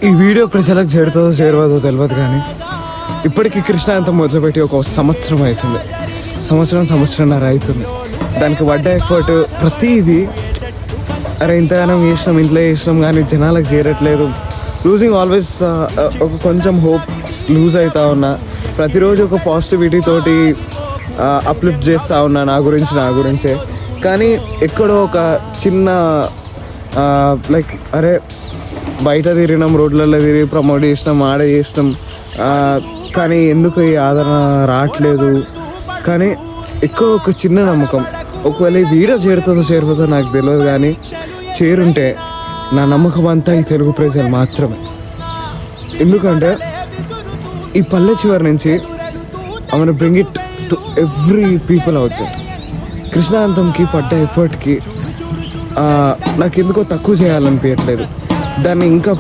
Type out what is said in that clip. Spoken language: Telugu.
ఈ వీడియో ప్రజలకు చేరుతుందో చేరవదో తెలియదు, కానీ ఇప్పటికీ కృష్ణాంతం మొదలుపెట్టి ఒక సంవత్సరం అవుతుంది, సంవత్సరంన్నర అవుతుంది. దానికి పడ్డ ఎఫర్ట్ ప్రతిదీ, అరే ఇంతగానం చేసినాం, ఇంట్లో చేసినాం, కానీ జనాలకు చేరట్లేదు. లూజింగ్ ఆల్వేస్ ఒక కొంచెం హోప్ లూజ్ అవుతా ఉన్నా. ప్రతిరోజు ఒక పాజిటివిటీ తోటి అప్లిఫ్ట్ చేస్తూ ఉన్నా నా గురించే. కానీ ఎక్కడో ఒక చిన్న లైక్ అరే బయట తిరిగినాం, రోడ్లలో తిరిగి ప్రమోట్ చేసినాం, ఆడ చేసినాం, కానీ ఎందుకు ఈ ఆదరణ రావట్లేదు. కానీ ఎక్కువ ఒక చిన్న నమ్మకం, ఒకవేళ ఈ వీడియో చేరుతుందో నాకు తెలియదు, కానీ చేరుంటే నా నమ్మకం అంతా ఈ తెలుగు ప్రజలు మాత్రమే. ఎందుకంటే ఈ పల్లె చివరి నుంచి I want bring it to every people out there. కృష్ణాంతంకి పడ్డ ఎఫర్ట్కి నాకు ఎందుకో తక్కువ చేయాలనిపించట్లేదు. దాన్ని ఇంకా